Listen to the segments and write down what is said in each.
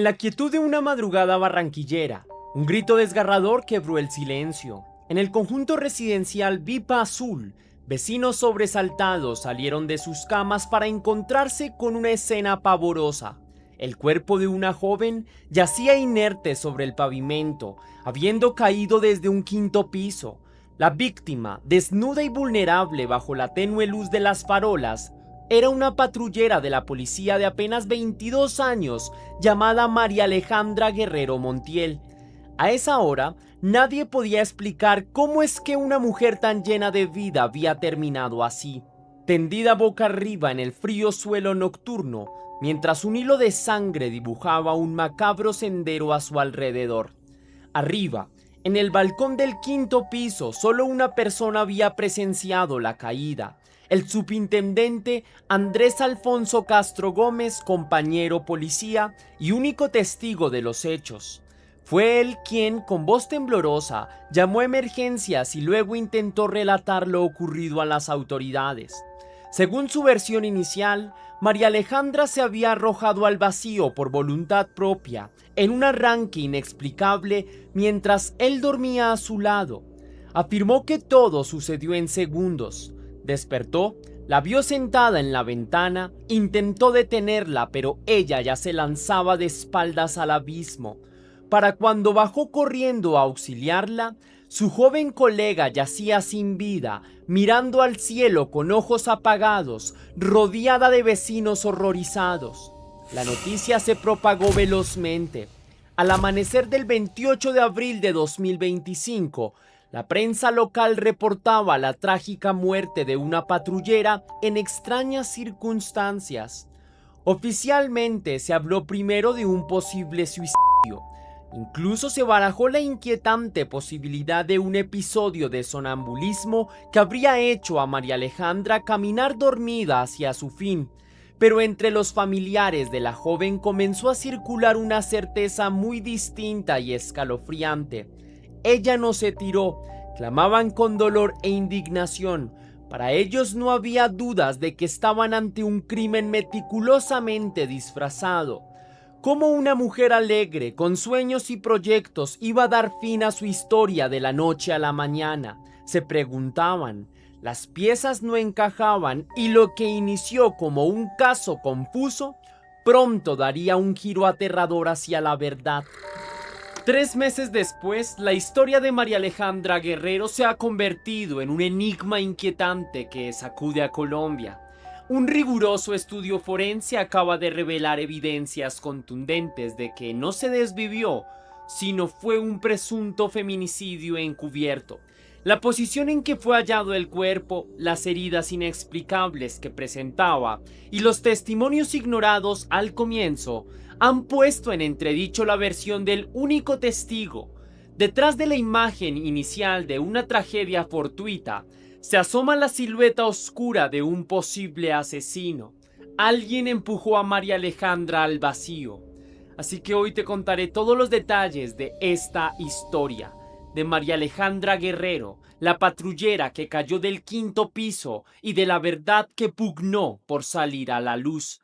En la quietud de una madrugada barranquillera, un grito desgarrador quebró el silencio. En el conjunto residencial Vipa Azul, vecinos sobresaltados salieron de sus camas para encontrarse con una escena pavorosa. El cuerpo de una joven yacía inerte sobre el pavimento, habiendo caído desde un quinto piso. La víctima, desnuda y vulnerable bajo la tenue luz de las farolas, era una patrullera de la policía de apenas 22 años llamada María Alejandra Guerrero Montiel. A esa hora, nadie podía explicar cómo es que una mujer tan llena de vida había terminado así, tendida boca arriba en el frío suelo nocturno, mientras un hilo de sangre dibujaba un macabro sendero a su alrededor. Arriba, en el balcón del quinto piso, solo una persona había presenciado la caída: el subintendente Andrés Alfonso Castro Gómez, compañero policía y único testigo de los hechos. Fue él quien, con voz temblorosa, llamó a emergencias y luego intentó relatar lo ocurrido a las autoridades. Según su versión inicial, María Alejandra se había arrojado al vacío por voluntad propia, en un arranque inexplicable mientras él dormía a su lado. Afirmó que todo sucedió en segundos. Despertó, la vio sentada en la ventana, intentó detenerla, pero ella ya se lanzaba de espaldas al abismo. Para cuando bajó corriendo a auxiliarla, su joven colega yacía sin vida, mirando al cielo con ojos apagados, rodeada de vecinos horrorizados. La noticia se propagó velozmente. Al amanecer del 28 de abril de 2025, la prensa local reportaba la trágica muerte de una patrullera en extrañas circunstancias. Oficialmente se habló primero de un posible suicidio. Incluso se barajó la inquietante posibilidad de un episodio de sonambulismo que habría hecho a María Alejandra caminar dormida hacia su fin. Pero entre los familiares de la joven comenzó a circular una certeza muy distinta y escalofriante. Ella no se tiró, clamaban con dolor e indignación. Para ellos no había dudas de que estaban ante un crimen meticulosamente disfrazado. ¿Cómo una mujer alegre, con sueños y proyectos, iba a dar fin a su historia de la noche a la mañana? Se preguntaban. Las piezas no encajaban y lo que inició como un caso confuso, pronto daría un giro aterrador hacia la verdad. 3 meses después, la historia de María Alejandra Guerrero se ha convertido en un enigma inquietante que sacude a Colombia. Un riguroso estudio forense acaba de revelar evidencias contundentes de que no se desvivió, sino fue un presunto feminicidio encubierto. La posición en que fue hallado el cuerpo, las heridas inexplicables que presentaba y los testimonios ignorados al comienzo han puesto en entredicho la versión del único testigo. Detrás de la imagen inicial de una tragedia fortuita, se asoma la silueta oscura de un posible asesino. Alguien empujó a María Alejandra al vacío. Así que hoy te contaré todos los detalles de esta historia de María Alejandra Guerrero, la patrullera que cayó del quinto piso y de la verdad que pugnó por salir a la luz.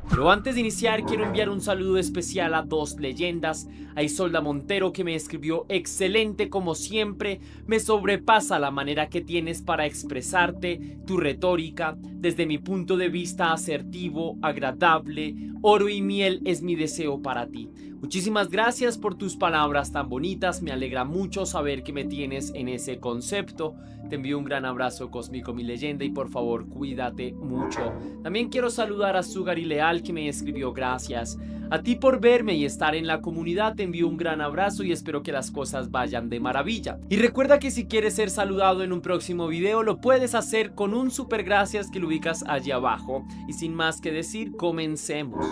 Pero antes de iniciar quiero enviar un saludo especial a dos leyendas, a Isolda Montero, que me escribió: excelente como siempre, me sobrepasa la manera que tienes para expresarte, tu retórica, desde mi punto de vista asertivo, agradable, oro y miel es mi deseo para ti. Muchísimas gracias por tus palabras tan bonitas, me alegra mucho saber que me tienes en ese concepto. Te envío un gran abrazo cósmico, mi leyenda, y por favor cuídate mucho. También quiero saludar a Sugari Leal, que me escribió: gracias a ti por verme y estar en la comunidad, te envío un gran abrazo y espero que las cosas vayan de maravilla. Y recuerda que si quieres ser saludado en un próximo video lo puedes hacer con un super gracias que lo ubicas allí abajo. Y sin más que decir, comencemos.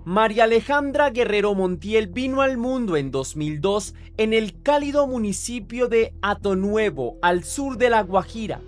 María Alejandra Guerrero Montiel vino al mundo en 2002 en el cálido municipio de Atonuevo, al sur de La Guajira.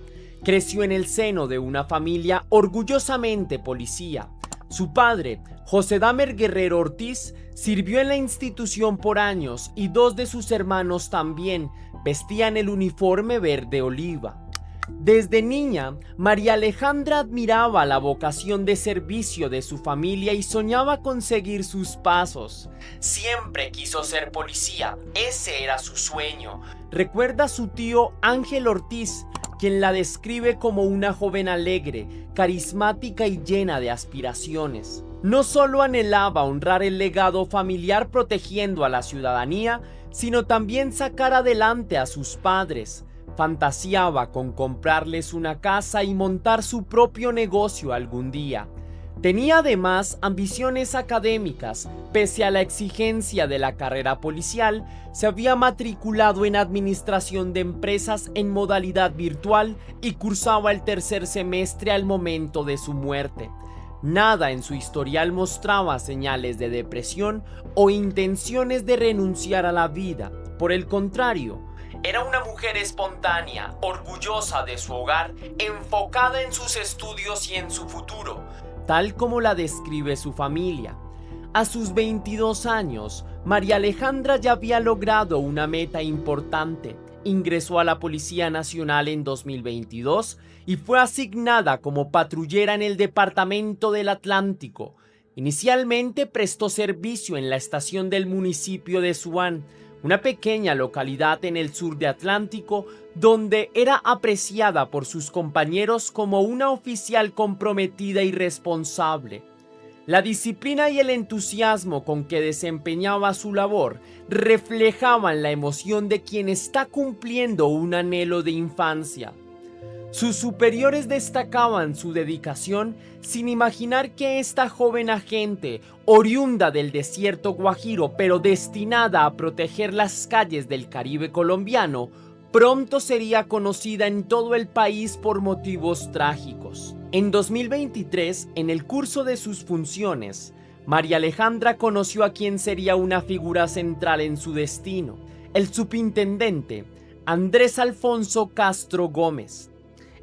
Creció en el seno de una familia orgullosamente policía. Su padre, José Damer Guerrero Ortiz, sirvió en la institución por años y dos de sus hermanos también vestían el uniforme verde oliva. Desde niña, María Alejandra admiraba la vocación de servicio de su familia y soñaba con seguir sus pasos. Siempre quiso ser policía, ese era su sueño. Recuerda a su tío Ángel Ortiz, quien la describe como una joven alegre, carismática y llena de aspiraciones. No solo anhelaba honrar el legado familiar protegiendo a la ciudadanía, sino también sacar adelante a sus padres. Fantaseaba con comprarles una casa y montar su propio negocio algún día. Tenía además ambiciones académicas. Pese a la exigencia de la carrera policial, se había matriculado en administración de empresas en modalidad virtual y cursaba el tercer semestre al momento de su muerte. Nada en su historial mostraba señales de depresión o intenciones de renunciar a la vida. Por el contrario, era una mujer espontánea, orgullosa de su hogar, enfocada en sus estudios y en su futuro, tal como la describe su familia. A sus 22 años, María Alejandra ya había logrado una meta importante. Ingresó a la Policía Nacional en 2022 y fue asignada como patrullera en el Departamento del Atlántico. Inicialmente prestó servicio en la estación del municipio de Suán, una pequeña localidad en el sur de Atlántico, donde era apreciada por sus compañeros como una oficial comprometida y responsable. La disciplina y el entusiasmo con que desempeñaba su labor reflejaban la emoción de quien está cumpliendo un anhelo de infancia. Sus superiores destacaban su dedicación sin imaginar que esta joven agente, oriunda del desierto guajiro pero destinada a proteger las calles del Caribe colombiano, pronto sería conocida en todo el país por motivos trágicos. En 2023, en el curso de sus funciones, María Alejandra conoció a quien sería una figura central en su destino, el subintendente Andrés Alfonso Castro Gómez.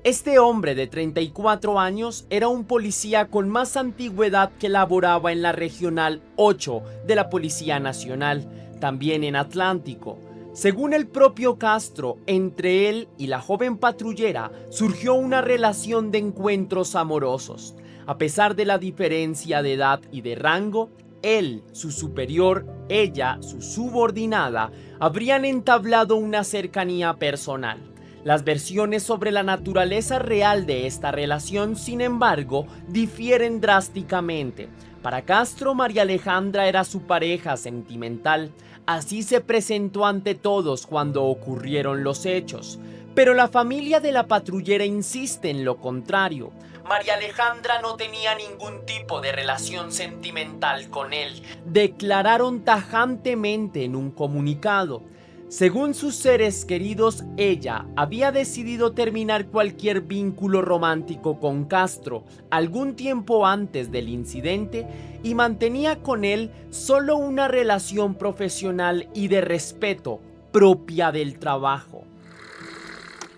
Este hombre de 34 años era un policía con más antigüedad que laboraba en la Regional 8 de la Policía Nacional, también en Atlántico. Según el propio Castro, entre él y la joven patrullera surgió una relación de encuentros amorosos. A pesar de la diferencia de edad y de rango, él, su superior, ella, su subordinada, habrían entablado una cercanía personal. Las versiones sobre la naturaleza real de esta relación, sin embargo, difieren drásticamente. Para Castro, María Alejandra era su pareja sentimental. Así se presentó ante todos cuando ocurrieron los hechos. Pero la familia de la patrullera insiste en lo contrario. María Alejandra no tenía ningún tipo de relación sentimental con él, declararon tajantemente en un comunicado. Según sus seres queridos, ella había decidido terminar cualquier vínculo romántico con Castro algún tiempo antes del incidente y mantenía con él solo una relación profesional y de respeto propia del trabajo.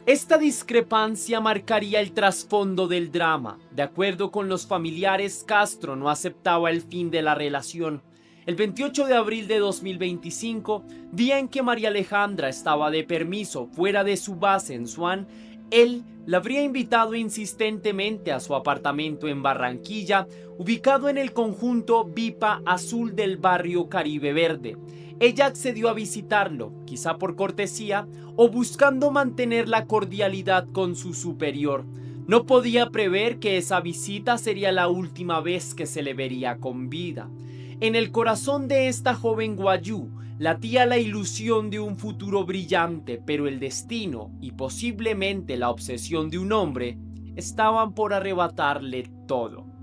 Esta discrepancia marcaría el trasfondo del drama. De acuerdo con los familiares, Castro no aceptaba el fin de la relación. El 28 de abril de 2025, día en que María Alejandra estaba de permiso fuera de su base en Suán, él la habría invitado insistentemente a su apartamento en Barranquilla, ubicado en el conjunto Vipa Azul del barrio Caribe Verde. Ella accedió a visitarlo, quizá por cortesía o buscando mantener la cordialidad con su superior. No podía prever que esa visita sería la última vez que se le vería con vida. En el corazón de esta joven guayú latía la ilusión de un futuro brillante, pero el destino y posiblemente la obsesión de un hombre estaban por arrebatarle todo.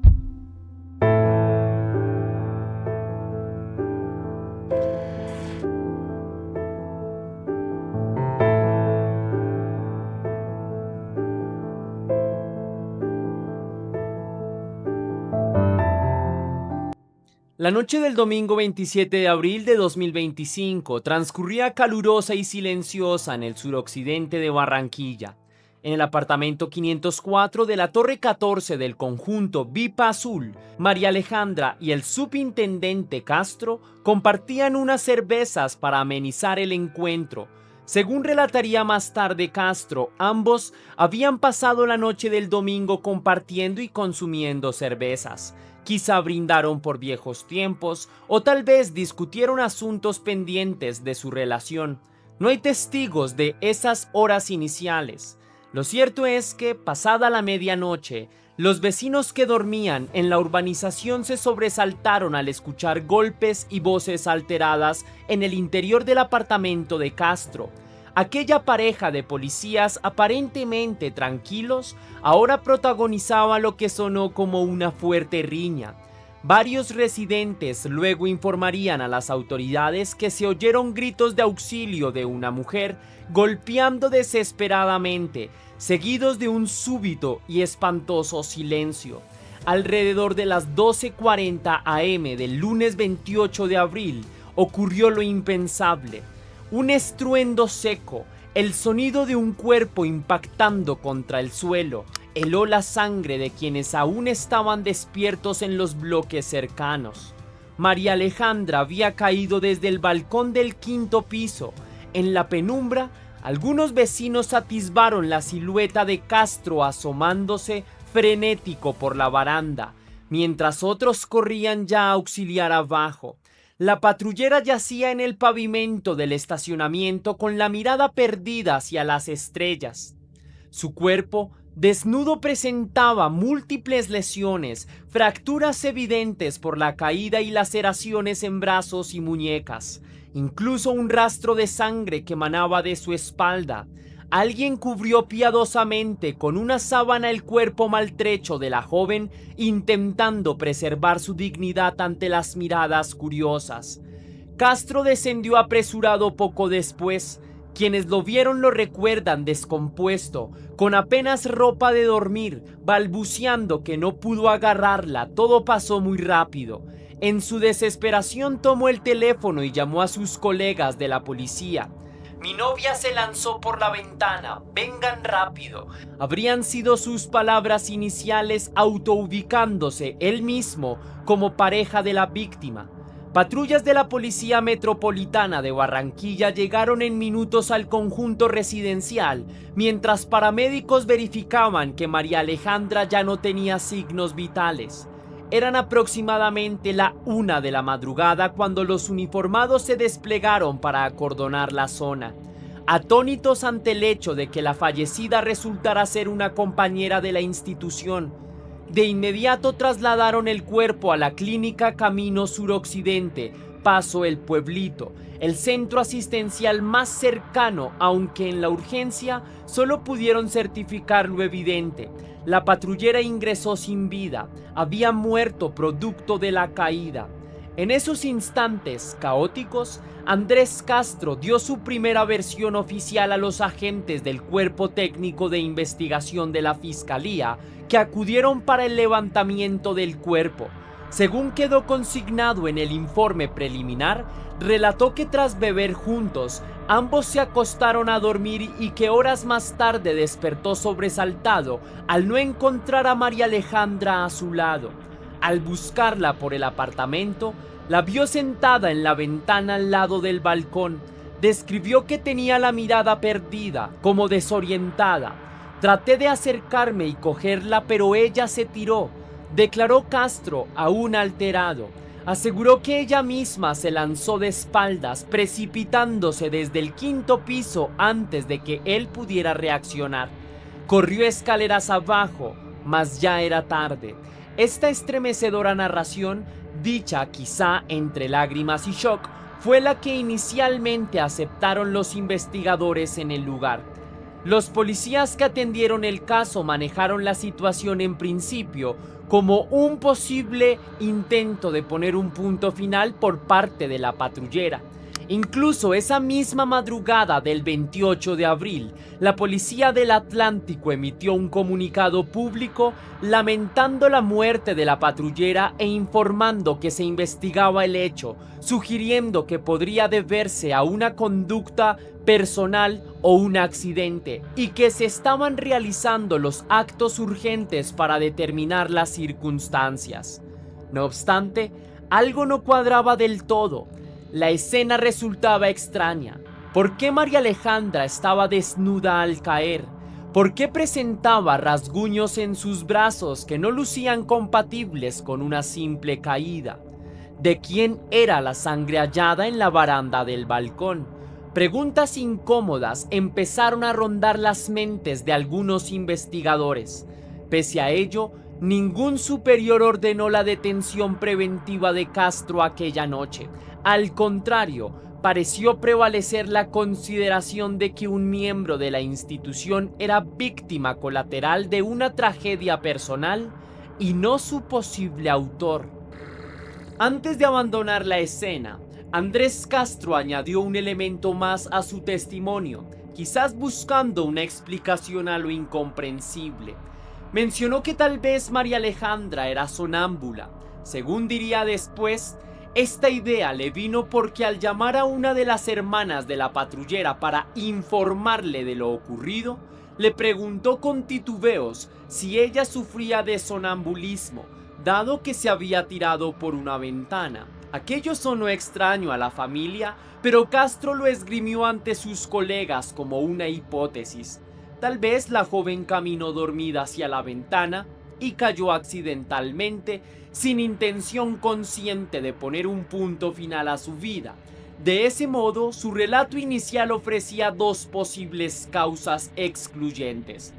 La noche del domingo 27 de abril de 2025 transcurría calurosa y silenciosa en el suroccidente de Barranquilla. En el apartamento 504 de la Torre 14 del conjunto Vipa Azul, María Alejandra y el subintendente Castro compartían unas cervezas para amenizar el encuentro. Según relataría más tarde Castro, ambos habían pasado la noche del domingo compartiendo y consumiendo cervezas. Quizá brindaron por viejos tiempos o tal vez discutieron asuntos pendientes de su relación. No hay testigos de esas horas iniciales. Lo cierto es que, pasada la medianoche, los vecinos que dormían en la urbanización se sobresaltaron al escuchar golpes y voces alteradas en el interior del apartamento de Castro. Aquella pareja de policías aparentemente tranquilos ahora protagonizaba lo que sonó como una fuerte riña. Varios residentes luego informarían a las autoridades que se oyeron gritos de auxilio de una mujer golpeando desesperadamente, seguidos de un súbito y espantoso silencio. Alrededor de las 12:40 am del lunes 28 de abril ocurrió lo impensable. Un estruendo seco, el sonido de un cuerpo impactando contra el suelo, heló la sangre de quienes aún estaban despiertos en los bloques cercanos. María Alejandra había caído desde el balcón del quinto piso. En la penumbra, algunos vecinos atisbaron la silueta de Castro asomándose frenético por la baranda, mientras otros corrían ya a auxiliar abajo. La patrullera yacía en el pavimento del estacionamiento con la mirada perdida hacia las estrellas. Su cuerpo desnudo presentaba múltiples lesiones, fracturas evidentes por la caída y laceraciones en brazos y muñecas, incluso un rastro de sangre que emanaba de su espalda. Alguien cubrió piadosamente con una sábana el cuerpo maltrecho de la joven, intentando preservar su dignidad ante las miradas curiosas. Castro descendió apresurado poco después. Quienes lo vieron lo recuerdan descompuesto, con apenas ropa de dormir, balbuceando que no pudo agarrarla. Todo pasó muy rápido. En su desesperación tomó el teléfono y llamó a sus colegas de la policía. «Mi novia se lanzó por la ventana, vengan rápido», habrían sido sus palabras iniciales, autoubicándose él mismo como pareja de la víctima. Patrullas de la Policía Metropolitana de Barranquilla llegaron en minutos al conjunto residencial, mientras paramédicos verificaban que María Alejandra ya no tenía signos vitales. Eran aproximadamente la 1 de la madrugada cuando los uniformados se desplegaron para acordonar la zona. Atónitos ante el hecho de que la fallecida resultara ser una compañera de la institución, de inmediato trasladaron el cuerpo a la clínica Camino Suroccidente, Paso El Pueblito, el centro asistencial más cercano, aunque en la urgencia solo pudieron certificar lo evidente. La patrullera ingresó sin vida, había muerto producto de la caída. En esos instantes caóticos, Andrés Castro dio su primera versión oficial a los agentes del Cuerpo Técnico de Investigación de la Fiscalía que acudieron para el levantamiento del cuerpo. Según quedó consignado en el informe preliminar, relató que tras beber juntos, ambos se acostaron a dormir y que horas más tarde despertó sobresaltado al no encontrar a María Alejandra a su lado. Al buscarla por el apartamento, la vio sentada en la ventana al lado del balcón. Describió que tenía la mirada perdida, como desorientada. «Traté de acercarme y cogerla, pero ella se tiró», declaró Castro, aún alterado. Aseguró que ella misma se lanzó de espaldas, precipitándose desde el quinto piso antes de que él pudiera reaccionar. Corrió escaleras abajo, mas ya era tarde. Esta estremecedora narración, dicha quizá entre lágrimas y shock, fue la que inicialmente aceptaron los investigadores en el lugar. Los policías que atendieron el caso manejaron la situación en principio como un posible intento de poner un punto final por parte de la patrullera. Incluso esa misma madrugada del 28 de abril, la policía del Atlántico emitió un comunicado público lamentando la muerte de la patrullera e informando que se investigaba el hecho, sugiriendo que podría deberse a una conducta personal o un accidente y que se estaban realizando los actos urgentes para determinar las circunstancias. No obstante, algo no cuadraba del todo. La escena resultaba extraña. ¿Por qué María Alejandra estaba desnuda al caer? ¿Por qué presentaba rasguños en sus brazos que no lucían compatibles con una simple caída? ¿De quién era la sangre hallada en la baranda del balcón? Preguntas incómodas empezaron a rondar las mentes de algunos investigadores. Pese a ello, ningún superior ordenó la detención preventiva de Castro aquella noche. Al contrario, pareció prevalecer la consideración de que un miembro de la institución era víctima colateral de una tragedia personal y no su posible autor. Antes de abandonar la escena, Andrés Castro añadió un elemento más a su testimonio, quizás buscando una explicación a lo incomprensible. Mencionó que tal vez María Alejandra era sonámbula. Según diría después, esta idea le vino porque al llamar a una de las hermanas de la patrullera para informarle de lo ocurrido, le preguntó con titubeos si ella sufría de sonambulismo, dado que se había tirado por una ventana. Aquello sonó extraño a la familia, pero Castro lo esgrimió ante sus colegas como una hipótesis. Tal vez la joven caminó dormida hacia la ventana y cayó accidentalmente, sin intención consciente de poner un punto final a su vida. De ese modo, su relato inicial ofrecía dos posibles causas excluyentes: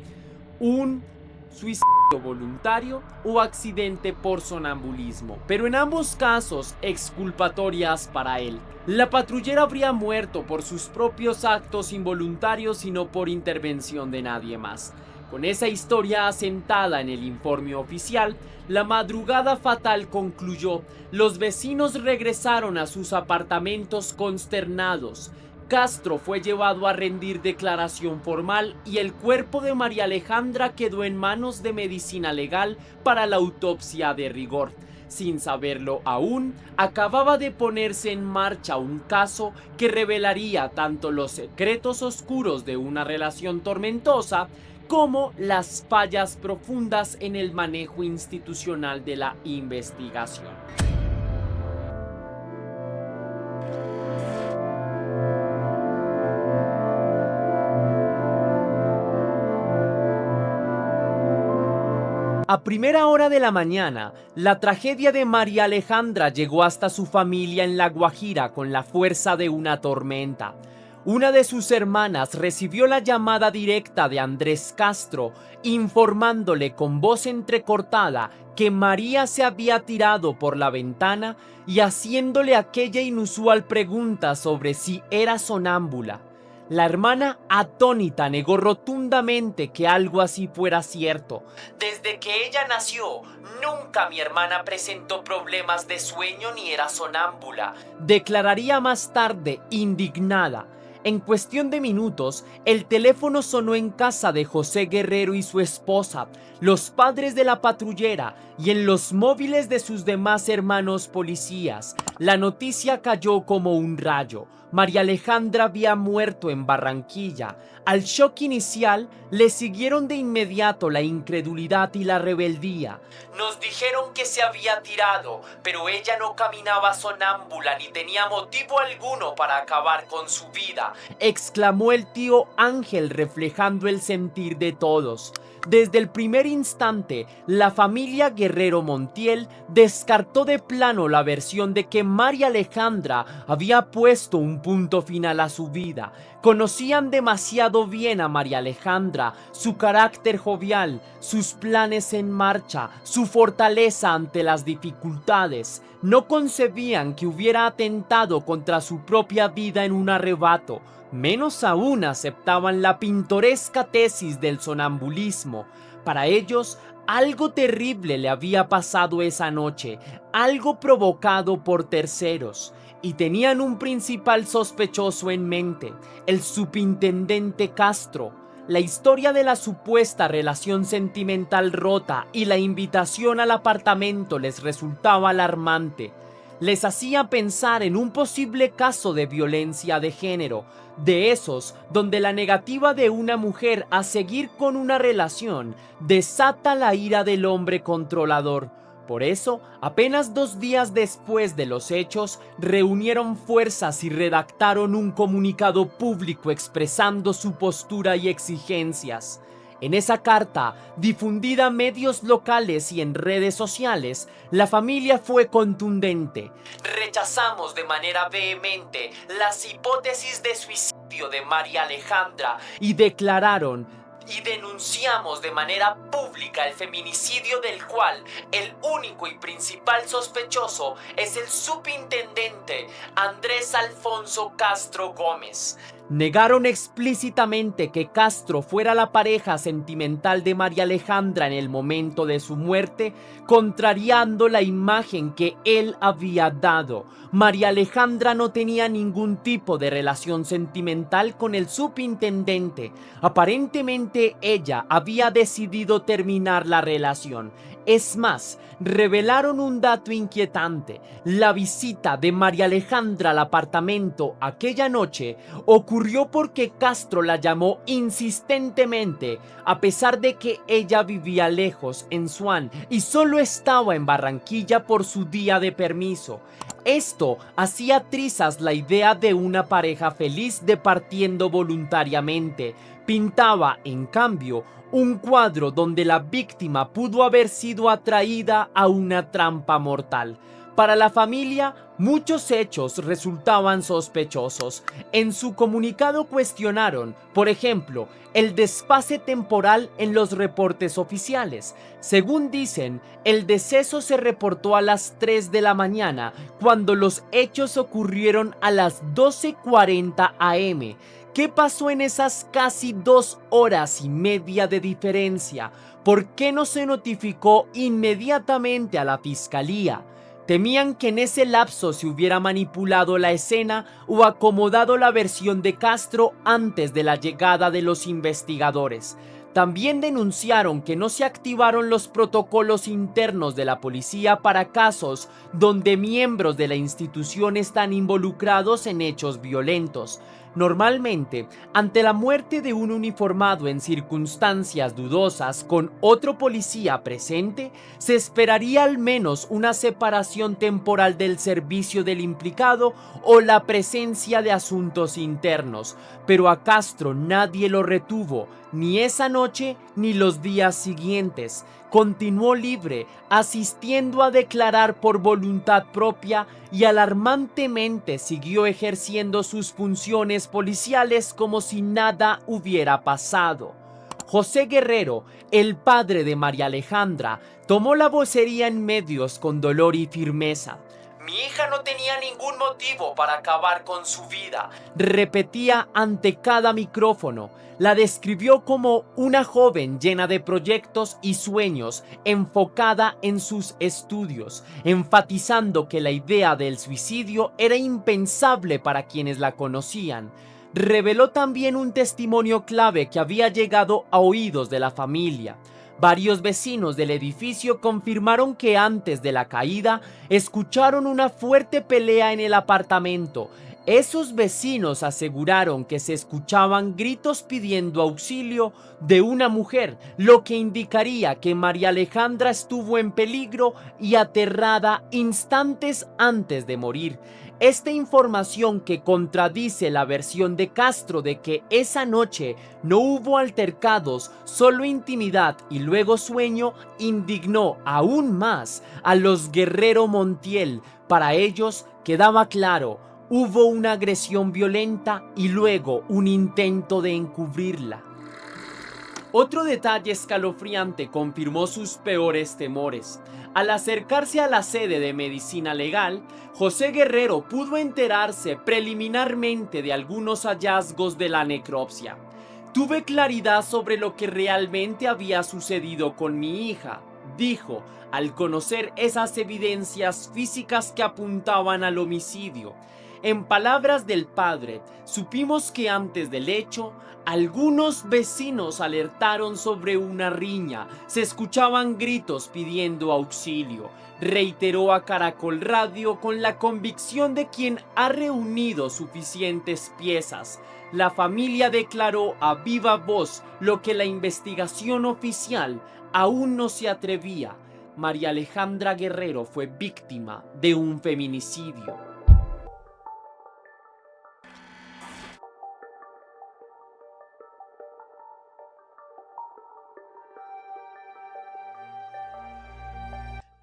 un suicidio voluntario o accidente por sonambulismo, pero en ambos casos exculpatorias para él. La patrullera habría muerto por sus propios actos involuntarios y no por intervención de nadie más. Con esa historia asentada en el informe oficial, la madrugada fatal concluyó. Los vecinos regresaron a sus apartamentos consternados. Castro fue llevado a rendir declaración formal y el cuerpo de María Alejandra quedó en manos de medicina legal para la autopsia de rigor. Sin saberlo aún, acababa de ponerse en marcha un caso que revelaría tanto los secretos oscuros de una relación tormentosa como las fallas profundas en el manejo institucional de la investigación. A primera hora de la mañana, la tragedia de María Alejandra llegó hasta su familia en La Guajira con la fuerza de una tormenta. Una de sus hermanas recibió la llamada directa de Andrés Castro, informándole con voz entrecortada que María se había tirado por la ventana y haciéndole aquella inusual pregunta sobre si era sonámbula. La hermana, atónita, negó rotundamente que algo así fuera cierto. Desde que ella nació, nunca mi hermana presentó problemas de sueño ni era sonámbula, declararía más tarde, indignada. En cuestión de minutos, el teléfono sonó en casa de José Guerrero y su esposa, los padres de la patrullera, y en los móviles de sus demás hermanos policías. La noticia cayó como un rayo. María Alejandra había muerto en Barranquilla. Al shock inicial le siguieron de inmediato la incredulidad y la rebeldía. Nos dijeron que se había tirado, pero ella no caminaba sonámbula ni tenía motivo alguno para acabar con su vida, exclamó el tío Ángel, reflejando el sentir de todos. Desde el primer instante, la familia Guerrero Montiel descartó de plano la versión de que María Alejandra había puesto un punto final a su vida. Conocían demasiado bien a María Alejandra, su carácter jovial, sus planes en marcha, su fortaleza ante las dificultades. No concebían que hubiera atentado contra su propia vida en un arrebato. Menos aún aceptaban la pintoresca tesis del sonambulismo. Para ellos, Algo terrible le había pasado esa noche, algo provocado por terceros, y tenían un principal sospechoso en mente, el subintendente Castro. La historia de la supuesta relación sentimental rota y la invitación al apartamento les resultaba alarmante. Les hacía pensar en un posible caso de violencia de género, de esos donde la negativa de una mujer a seguir con una relación desata la ira del hombre controlador. Por eso, apenas 2 días después de los hechos, reunieron fuerzas y redactaron un comunicado público expresando su postura y exigencias. En esa carta, difundida a medios locales y en redes sociales, la familia fue contundente. Rechazamos de manera vehemente las hipótesis de suicidio de María Alejandra y declararon: y denunciamos de manera pública el feminicidio del cual el único y principal sospechoso es el subintendente Andrés Alfonso Castro Gómez. Negaron explícitamente que Castro fuera la pareja sentimental de María Alejandra en el momento de su muerte, contrariando la imagen que él había dado. María Alejandra no tenía ningún tipo de relación sentimental con el subintendente. Aparentemente ella había decidido terminar la relación. Es más, revelaron un dato inquietante. La visita de María Alejandra al apartamento aquella noche ocurrió porque Castro la llamó insistentemente, a pesar de que ella vivía lejos en Suán y solo estaba en Barranquilla por su día de permiso. Esto hacía trizas la idea de una pareja feliz departiendo voluntariamente. Pintaba, en cambio, un cuadro donde la víctima pudo haber sido atraída a una trampa mortal. Para la familia, muchos hechos resultaban sospechosos. En su comunicado cuestionaron, por ejemplo, el desfase temporal en los reportes oficiales. Según dicen, el deceso se reportó a las 3 de la mañana, cuando los hechos ocurrieron a las 12:40 am. ¿Qué pasó en esas casi 2 horas y media de diferencia? ¿Por qué no se notificó inmediatamente a la fiscalía? Temían que en ese lapso se hubiera manipulado la escena o acomodado la versión de Castro antes de la llegada de los investigadores. También denunciaron que no se activaron los protocolos internos de la policía para casos donde miembros de la institución están involucrados en hechos violentos. Normalmente, ante la muerte de un uniformado en circunstancias dudosas con otro policía presente, se esperaría al menos una separación temporal del servicio del implicado o la presencia de asuntos internos, pero a Castro nadie lo retuvo, ni esa noche ni los días siguientes. Continuó libre, asistiendo a declarar por voluntad propia y alarmantemente siguió ejerciendo sus funciones policiales como si nada hubiera pasado. José Guerrero, el padre de María Alejandra, tomó la vocería en medios con dolor y firmeza. Mi hija no tenía ningún motivo para acabar con su vida, repetía ante cada micrófono. La describió como una joven llena de proyectos y sueños, enfocada en sus estudios, enfatizando que la idea del suicidio era impensable para quienes la conocían. Reveló también un testimonio clave que había llegado a oídos de la familia. Varios vecinos del edificio confirmaron que antes de la caída escucharon una fuerte pelea en el apartamento. Esos vecinos aseguraron que se escuchaban gritos pidiendo auxilio de una mujer, lo que indicaría que María Alejandra estuvo en peligro y aterrada instantes antes de morir. Esta información, que contradice la versión de Castro de que esa noche no hubo altercados, solo intimidad y luego sueño, indignó aún más a los Guerrero Montiel. Para ellos quedaba claro: hubo una agresión violenta y luego un intento de encubrirla. Otro detalle escalofriante confirmó sus peores temores. Al acercarse a la sede de medicina legal, José Guerrero pudo enterarse preliminarmente de algunos hallazgos de la necropsia. Tuve claridad sobre lo que realmente había sucedido con mi hija, dijo, al conocer esas evidencias físicas que apuntaban al homicidio. En palabras del padre, supimos que antes del hecho, algunos vecinos alertaron sobre una riña, se escuchaban gritos pidiendo auxilio. Reiteró a Caracol Radio con la convicción de quien ha reunido suficientes piezas. La familia declaró a viva voz lo que la investigación oficial aún no se atrevía. María Alejandra Guerrero fue víctima de un feminicidio.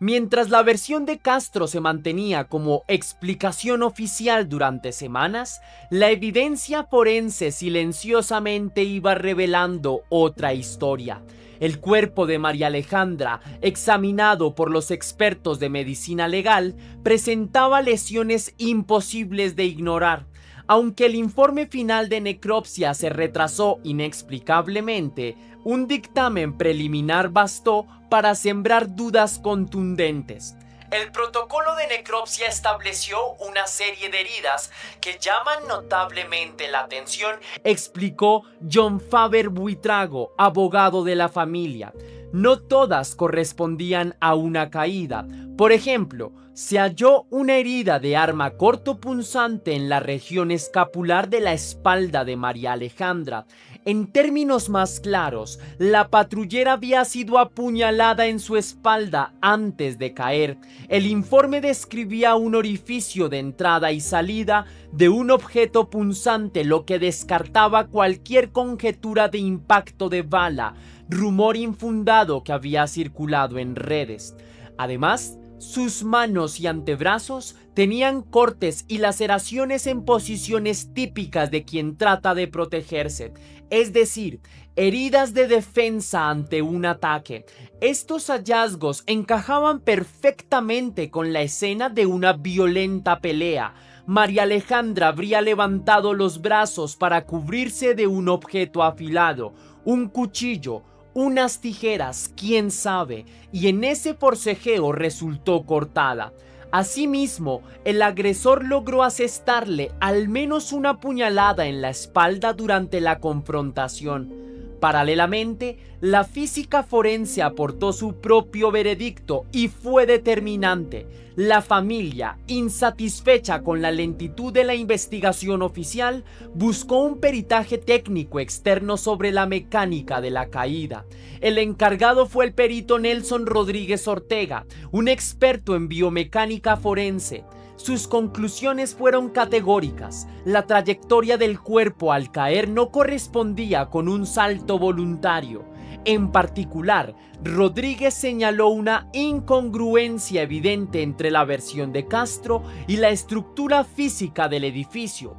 Mientras la versión de Castro se mantenía como explicación oficial durante semanas, la evidencia forense silenciosamente iba revelando otra historia. El cuerpo de María Alejandra, examinado por los expertos de medicina legal, presentaba lesiones imposibles de ignorar. Aunque el informe final de necropsia se retrasó inexplicablemente, un dictamen preliminar bastó para sembrar dudas contundentes. El protocolo de necropsia estableció una serie de heridas que llaman notablemente la atención, explicó John Faber Buitrago, abogado de la familia. No todas correspondían a una caída. Por ejemplo, se halló una herida de arma cortopunzante en la región escapular de la espalda de María Alejandra. En términos más claros, la patrullera había sido apuñalada en su espalda antes de caer. El informe describía un orificio de entrada y salida de un objeto punzante, lo que descartaba cualquier conjetura de impacto de bala, rumor infundado que había circulado en redes. Además, sus manos y antebrazos tenían cortes y laceraciones en posiciones típicas de quien trata de protegerse, es decir, heridas de defensa ante un ataque. Estos hallazgos encajaban perfectamente con la escena de una violenta pelea. María Alejandra habría levantado los brazos para cubrirse de un objeto afilado, un cuchillo, unas tijeras, quién sabe, y en ese forcejeo resultó cortada. Asimismo, el agresor logró asestarle al menos una puñalada en la espalda durante la confrontación. Paralelamente, la física forense aportó su propio veredicto y fue determinante. La familia, insatisfecha con la lentitud de la investigación oficial, buscó un peritaje técnico externo sobre la mecánica de la caída. El encargado fue el perito Nelson Rodríguez Ortega, un experto en biomecánica forense. Sus conclusiones fueron categóricas. La trayectoria del cuerpo al caer no correspondía con un salto voluntario. En particular, Rodríguez señaló una incongruencia evidente entre la versión de Castro y la estructura física del edificio.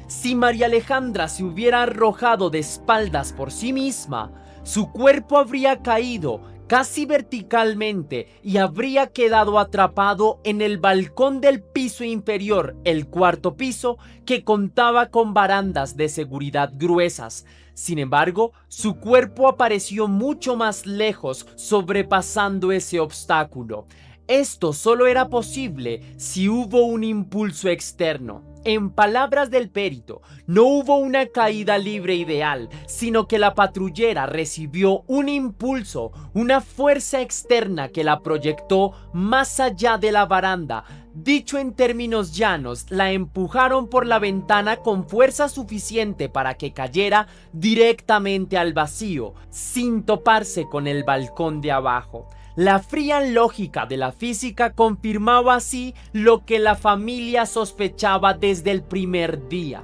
Si María Alejandra se hubiera arrojado de espaldas por sí misma, su cuerpo habría caído casi verticalmente y habría quedado atrapado en el balcón del piso inferior, el cuarto piso, que contaba con barandas de seguridad gruesas. Sin embargo, su cuerpo apareció mucho más lejos, sobrepasando ese obstáculo. Esto solo era posible si hubo un impulso externo. En palabras del perito, no hubo una caída libre ideal, sino que la patrullera recibió un impulso, una fuerza externa que la proyectó más allá de la baranda. Dicho en términos llanos, la empujaron por la ventana con fuerza suficiente para que cayera directamente al vacío, sin toparse con el balcón de abajo. La fría lógica de la física confirmaba así lo que la familia sospechaba desde el primer día.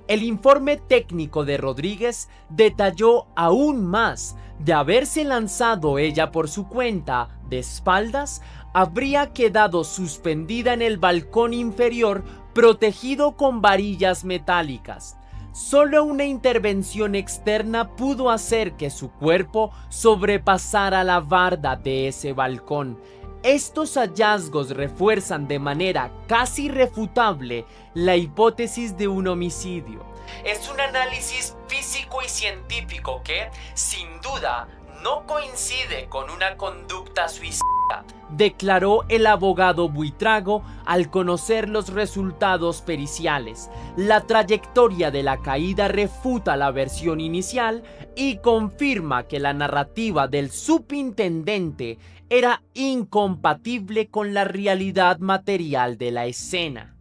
El informe técnico de Rodríguez detalló aún más: de haberse lanzado ella por su cuenta, de espaldas, habría quedado suspendida en el balcón inferior, protegido con varillas metálicas. Solo una intervención externa pudo hacer que su cuerpo sobrepasara la barda de ese balcón. Estos hallazgos refuerzan de manera casi irrefutable la hipótesis de un homicidio. es un análisis físico y científico que, sin duda, no coincide con una conducta suicida, declaró el abogado Buitrago al conocer los resultados periciales. La trayectoria de la caída refuta la versión inicial y confirma que la narrativa del subintendente era incompatible con la realidad material de la escena.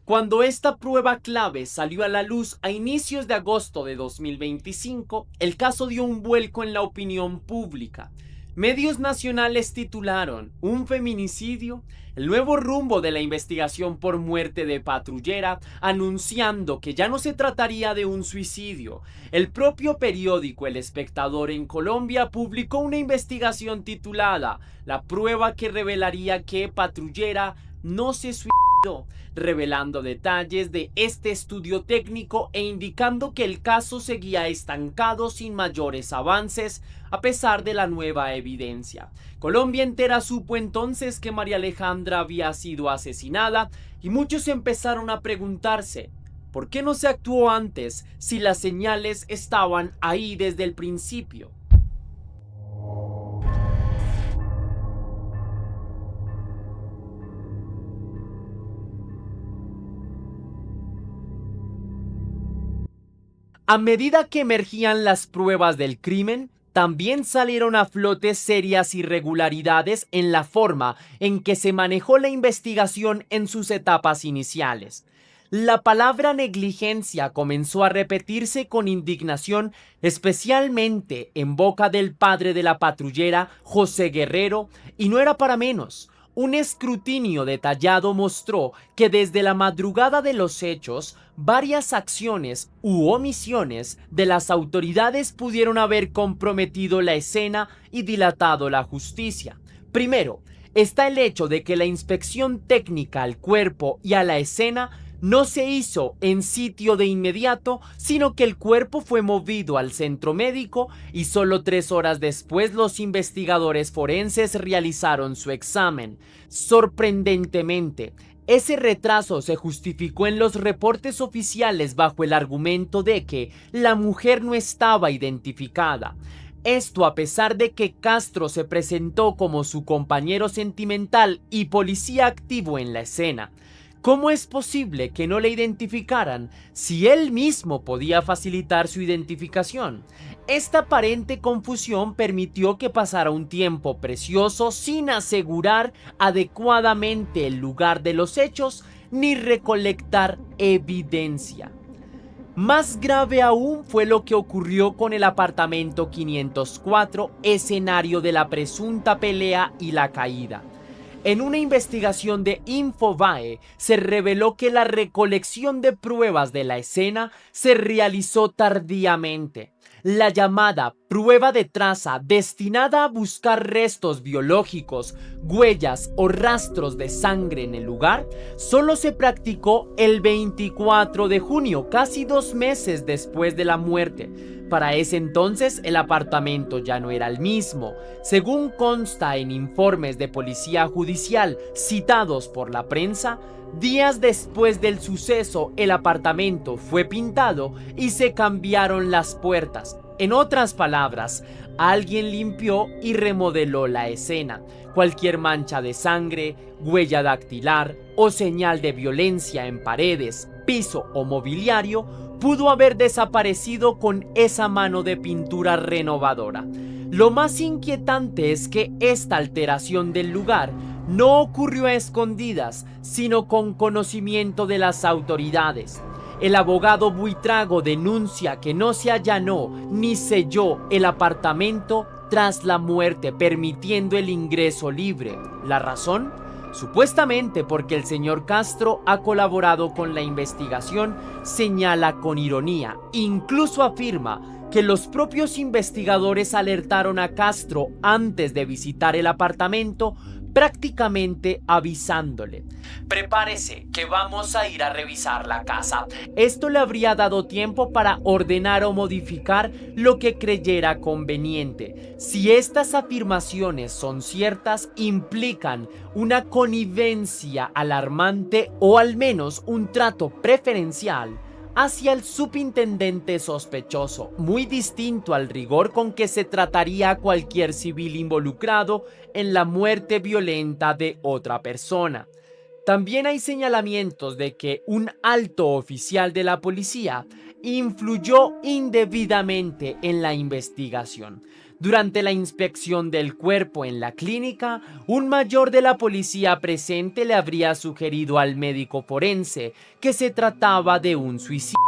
Cuando esta prueba clave salió a la luz a inicios de agosto de 2025, el caso dio un vuelco en la opinión pública. Medios nacionales titularon "Un feminicidio", el nuevo rumbo de la investigación por muerte de patrullera, anunciando que ya no se trataría de un suicidio. El propio periódico El Espectador en Colombia publicó una investigación titulada "La prueba que revelaría que patrullera no se suicidó", revelando detalles de este estudio técnico e indicando que el caso seguía estancado sin mayores avances a pesar de la nueva evidencia. Colombia entera supo entonces que María Alejandra había sido asesinada y muchos empezaron a preguntarse ¿por qué no se actuó antes si las señales estaban ahí desde el principio? A medida que emergían las pruebas del crimen, también salieron a flote serias irregularidades en la forma en que se manejó la investigación en sus etapas iniciales. La palabra negligencia comenzó a repetirse con indignación, especialmente en boca del padre de la patrullera, José Guerrero, y no era para menos. Un escrutinio detallado mostró que desde la madrugada de los hechos, varias acciones u omisiones de las autoridades pudieron haber comprometido la escena y dilatado la justicia. Primero, está el hecho de que la inspección técnica al cuerpo y a la escena no se hizo en sitio de inmediato, sino que el cuerpo fue movido al centro médico y solo 3 horas después los investigadores forenses realizaron su examen. Sorprendentemente, ese retraso se justificó en los reportes oficiales bajo el argumento de que la mujer no estaba identificada. Esto a pesar de que Castro se presentó como su compañero sentimental y policía activo en la escena. ¿Cómo es posible que no le identificaran si él mismo podía facilitar su identificación? Esta aparente confusión permitió que pasara un tiempo precioso sin asegurar adecuadamente el lugar de los hechos ni recolectar evidencia. Más grave aún fue lo que ocurrió con el apartamento 504, escenario de la presunta pelea y la caída. En una investigación de Infobae se reveló que la recolección de pruebas de la escena se realizó tardíamente. La llamada prueba de traza, destinada a buscar restos biológicos, huellas o rastros de sangre en el lugar, solo se practicó el 24 de junio, casi 2 meses después de la muerte. Para ese entonces el apartamento ya no era el mismo. Según consta en informes de policía judicial citados por la prensa, días después del suceso el apartamento fue pintado y se cambiaron las puertas. En otras palabras, alguien limpió y remodeló la escena. Cualquier mancha de sangre, huella dactilar o señal de violencia en paredes, piso o mobiliario pudo haber desaparecido con esa mano de pintura renovadora. Lo más inquietante es que esta alteración del lugar no ocurrió a escondidas, sino con conocimiento de las autoridades. El abogado Buitrago denuncia que no se allanó ni selló el apartamento tras la muerte, permitiendo el ingreso libre. ¿La razón? Supuestamente porque el señor Castro ha colaborado con la investigación, señala con ironía. Incluso afirma que los propios investigadores alertaron a Castro antes de visitar el apartamento, prácticamente avisándole: prepárese que vamos a ir a revisar la casa. Esto le habría dado tiempo para ordenar o modificar lo que creyera conveniente. Si estas afirmaciones son ciertas, implican una connivencia alarmante o al menos un trato preferencial hacia el subintendente sospechoso, muy distinto al rigor con que se trataría a cualquier civil involucrado en la muerte violenta de otra persona. También hay señalamientos de que un alto oficial de la policía influyó indebidamente en la investigación. Durante la inspección del cuerpo en la clínica, un mayor de la policía presente le habría sugerido al médico forense que se trataba de un suicidio.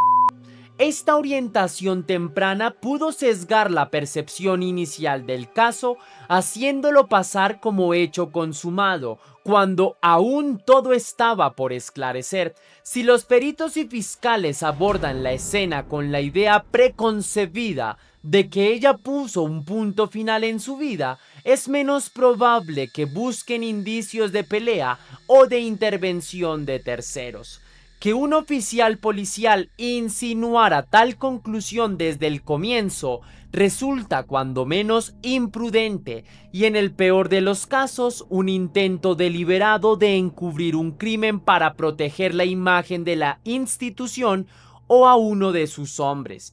Esta orientación temprana pudo sesgar la percepción inicial del caso, haciéndolo pasar como hecho consumado, cuando aún todo estaba por esclarecer. Si los peritos y fiscales abordan la escena con la idea preconcebida de que ella puso un punto final en su vida, es menos probable que busquen indicios de pelea o de intervención de terceros. Que un oficial policial insinuara tal conclusión desde el comienzo resulta cuando menos imprudente y en el peor de los casos un intento deliberado de encubrir un crimen para proteger la imagen de la institución o a uno de sus hombres.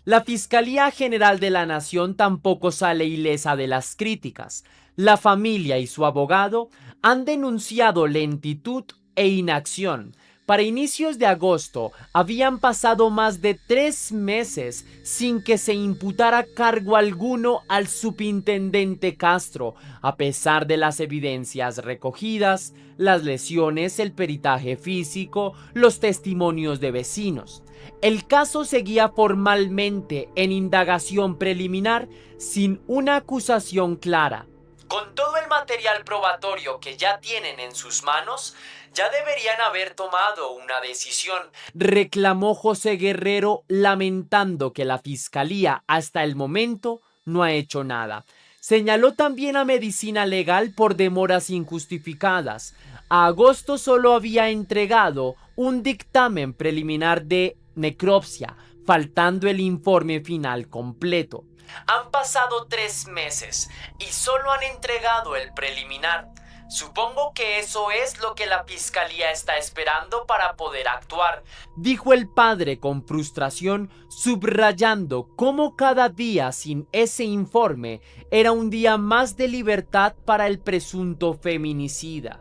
La Fiscalía General de la Nación tampoco sale ilesa de las críticas. La familia y su abogado han denunciado lentitud e inacción. Para inicios de agosto habían pasado más de 3 meses sin que se imputara cargo alguno al subintendente Castro, a pesar de las evidencias recogidas, las lesiones, el peritaje físico, los testimonios de vecinos. El caso seguía formalmente en indagación preliminar sin una acusación clara. Con todo el material probatorio que ya tienen en sus manos, ya deberían haber tomado una decisión, reclamó José Guerrero, lamentando que la fiscalía hasta el momento no ha hecho nada. Señaló también a Medicina Legal por demoras injustificadas. A agosto solo había entregado un dictamen preliminar de necropsia, faltando el informe final completo. Han pasado 3 meses y solo han entregado el preliminar. Supongo que eso es lo que la fiscalía está esperando para poder actuar, dijo el padre con frustración, subrayando cómo cada día sin ese informe era un día más de libertad para el presunto feminicida.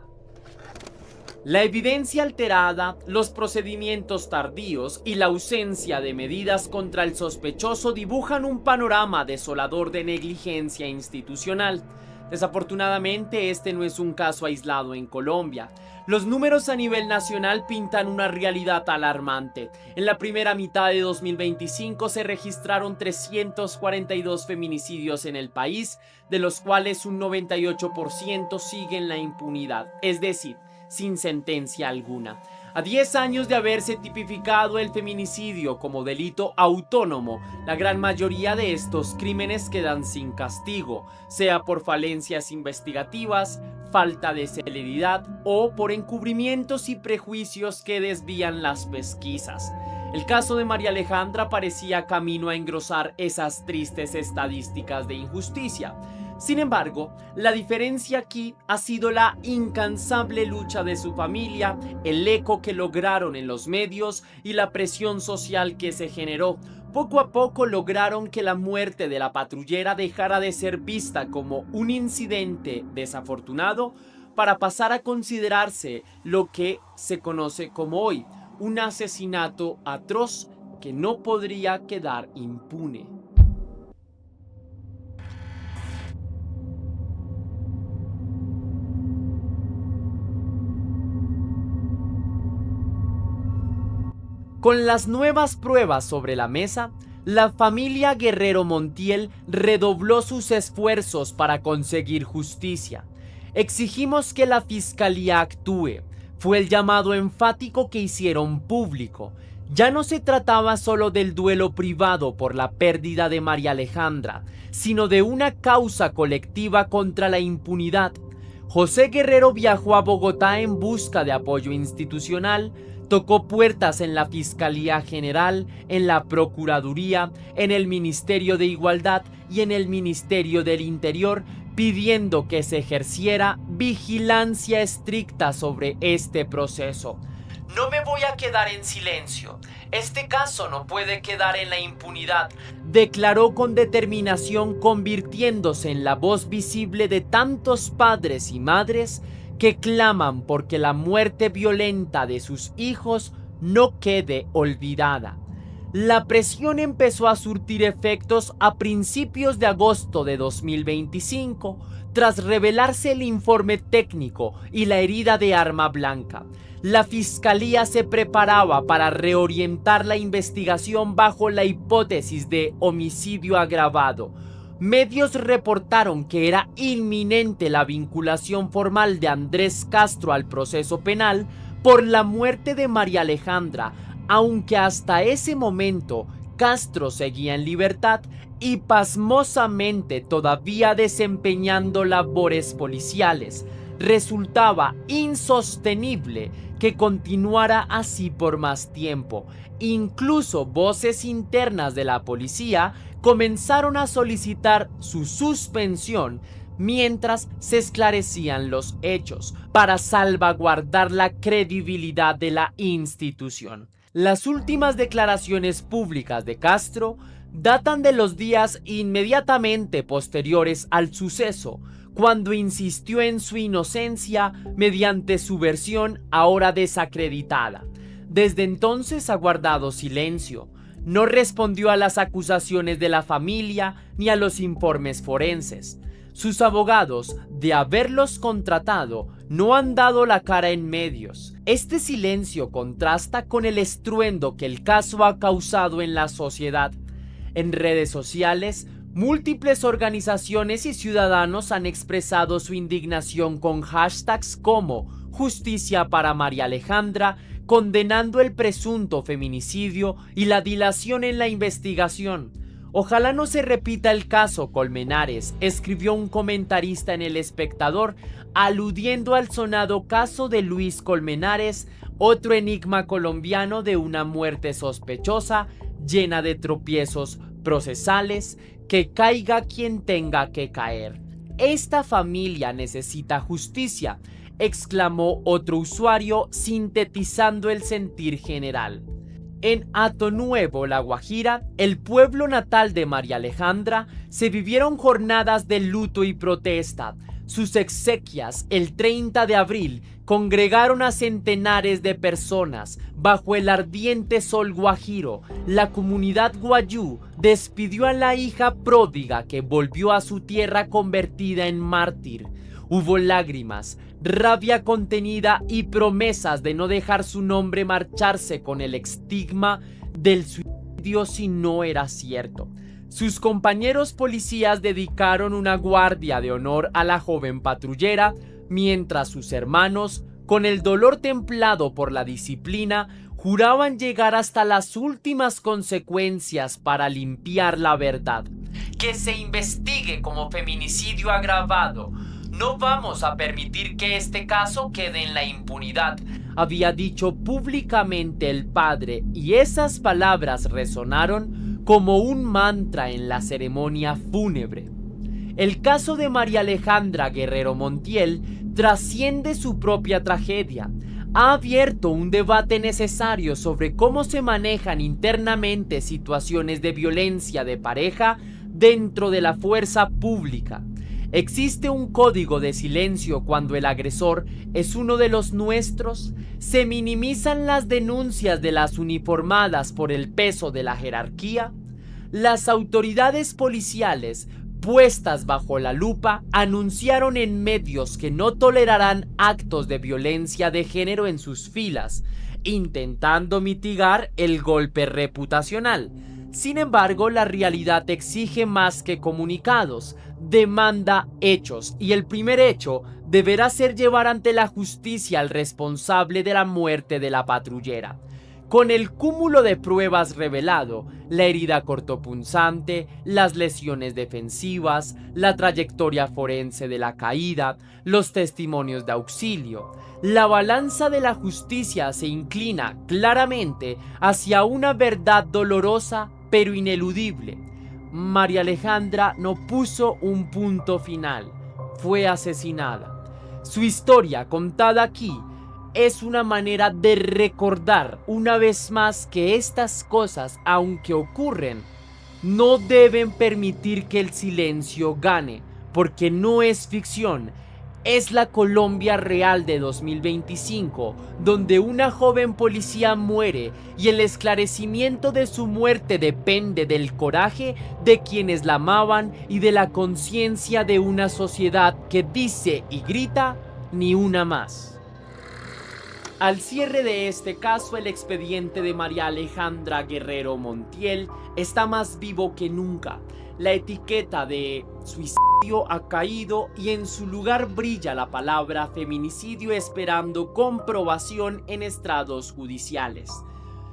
La evidencia alterada, los procedimientos tardíos y la ausencia de medidas contra el sospechoso dibujan un panorama desolador de negligencia institucional. Desafortunadamente, este no es un caso aislado en Colombia. Los números a nivel nacional pintan una realidad alarmante. En la primera mitad de 2025 se registraron 342 feminicidios en el país, de los cuales un 98% siguen la impunidad, es decir, sin sentencia alguna. A 10 años de haberse tipificado el feminicidio como delito autónomo, la gran mayoría de estos crímenes quedan sin castigo, sea por falencias investigativas, falta de celeridad o por encubrimientos y prejuicios que desvían las pesquisas. El caso de María Alejandra parecía camino a engrosar esas tristes estadísticas de injusticia. Sin embargo, la diferencia aquí ha sido la incansable lucha de su familia, el eco que lograron en los medios y la presión social que se generó. Poco a poco lograron que la muerte de la patrullera dejara de ser vista como un incidente desafortunado para pasar a considerarse lo que se conoce como hoy, un asesinato atroz que no podría quedar impune. Con las nuevas pruebas sobre la mesa, la familia Guerrero Montiel redobló sus esfuerzos para conseguir justicia. Exigimos que la fiscalía actúe. Fue el llamado enfático que hicieron público. Ya no se trataba solo del duelo privado por la pérdida de María Alejandra, sino de una causa colectiva contra la impunidad. José Guerrero viajó a Bogotá en busca de apoyo institucional. Tocó puertas en la Fiscalía General, en la Procuraduría, en el Ministerio de Igualdad y en el Ministerio del Interior, pidiendo que se ejerciera vigilancia estricta sobre este proceso. No me voy a quedar en silencio. Este caso no puede quedar en la impunidad, declaró con determinación, convirtiéndose en la voz visible de tantos padres y madres que claman porque la muerte violenta de sus hijos no quede olvidada. La presión empezó a surtir efectos a principios de agosto de 2025, tras revelarse el informe técnico y la herida de arma blanca. La fiscalía se preparaba para reorientar la investigación bajo la hipótesis de homicidio agravado. Medios reportaron que era inminente la vinculación formal de Andrés Castro al proceso penal por la muerte de María Alejandra, aunque hasta ese momento Castro seguía en libertad y pasmosamente todavía desempeñando labores policiales. Resultaba insostenible que continuara así por más tiempo. Incluso voces internas de la policía comenzaron a solicitar su suspensión mientras se esclarecían los hechos, para salvaguardar la credibilidad de la institución. Las últimas declaraciones públicas de Castro datan de los días inmediatamente posteriores al suceso, cuando insistió en su inocencia mediante su versión ahora desacreditada. Desde entonces ha guardado silencio. No respondió a las acusaciones de la familia ni a los informes forenses. Sus abogados, de haberlos contratado, no han dado la cara en medios. Este silencio contrasta con el estruendo que el caso ha causado en la sociedad. En redes sociales, múltiples organizaciones y ciudadanos han expresado su indignación con hashtags como Justicia para María Alejandra, condenando el presunto feminicidio y la dilación en la investigación. Ojalá no se repita el caso Colmenares, escribió un comentarista en El Espectador, aludiendo al sonado caso de Luis Colmenares, otro enigma colombiano de una muerte sospechosa, llena de tropiezos procesales. Que caiga quien tenga que caer. Esta familia necesita justicia, exclamó otro usuario, sintetizando el sentir general. En Hato Nuevo, La Guajira, el pueblo natal de María Alejandra, se vivieron jornadas de luto y protesta. Sus exequias, el 30 de abril, congregaron a centenares de personas bajo el ardiente sol guajiro. La comunidad guayú despidió a la hija pródiga que volvió a su tierra convertida en mártir. Hubo lágrimas, rabia contenida y promesas de no dejar su nombre marcharse con el estigma del suicidio si no era cierto. Sus compañeros policías dedicaron una guardia de honor a la joven patrullera, mientras sus hermanos, con el dolor templado por la disciplina, juraban llegar hasta las últimas consecuencias para limpiar la verdad. Que se investigue como feminicidio agravado. No vamos a permitir que este caso quede en la impunidad, había dicho públicamente el padre, y esas palabras resonaron como un mantra en la ceremonia fúnebre. El caso de María Alejandra Guerrero Montiel trasciende su propia tragedia. Ha abierto un debate necesario sobre cómo se manejan internamente situaciones de violencia de pareja dentro de la fuerza pública. ¿Existe un código de silencio cuando el agresor es uno de los nuestros? ¿Se minimizan las denuncias de las uniformadas por el peso de la jerarquía? Las autoridades policiales, puestas bajo la lupa, anunciaron en medios que no tolerarán actos de violencia de género en sus filas, intentando mitigar el golpe reputacional. Sin embargo, la realidad exige más que comunicados, demanda hechos, y el primer hecho deberá ser llevar ante la justicia al responsable de la muerte de la patrullera. Con el cúmulo de pruebas revelado, la herida cortopunzante, las lesiones defensivas, la trayectoria forense de la caída, los testimonios de auxilio, la balanza de la justicia se inclina claramente hacia una verdad dolorosa pero ineludible. María Alejandra no puso un punto final, fue asesinada. Su historia, contada aquí, es una manera de recordar una vez más que estas cosas, aunque ocurren, no deben permitir que el silencio gane, porque no es ficción. Es la Colombia real de 2025, donde una joven policía muere y el esclarecimiento de su muerte depende del coraje de quienes la amaban y de la conciencia de una sociedad que dice y grita: ni una más. Al cierre de este caso, el expediente de María Alejandra Guerrero Montiel está más vivo que nunca. La etiqueta de suicidio ha caído y en su lugar brilla la palabra feminicidio, esperando comprobación en estrados judiciales.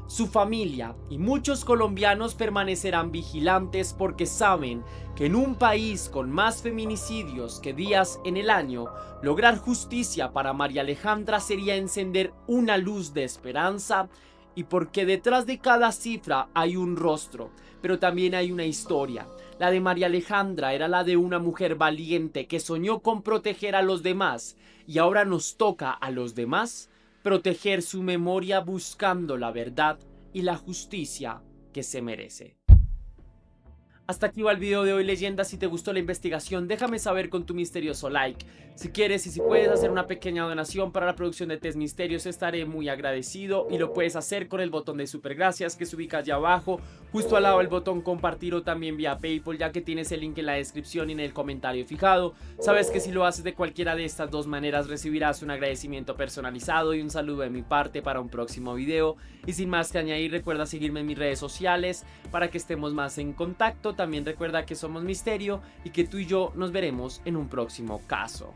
Su familia y muchos colombianos permanecerán vigilantes porque saben que en un país con más feminicidios que días en el año, lograr justicia para María Alejandra sería encender una luz de esperanza, y porque detrás de cada cifra hay un rostro, pero también hay una historia. La de María Alejandra era la de una mujer valiente que soñó con proteger a los demás, y ahora nos toca a los demás proteger su memoria buscando la verdad y la justicia que se merece. Hasta aquí va el video de hoy, leyenda. Si te gustó la investigación, déjame saber con tu misterioso like. Si quieres y si puedes hacer una pequeña donación para la producción de Test Misterios, estaré muy agradecido, y lo puedes hacer con el botón de super gracias que se ubica allá abajo, justo al lado del botón compartir, o también vía PayPal, ya que tienes el link en la descripción y en el comentario fijado. Sabes que si lo haces de cualquiera de estas dos maneras recibirás un agradecimiento personalizado y un saludo de mi parte para un próximo video. Y sin más que añadir, recuerda seguirme en mis redes sociales para que estemos más en contacto. También recuerda que somos Misterio y que tú y yo nos veremos en un próximo caso.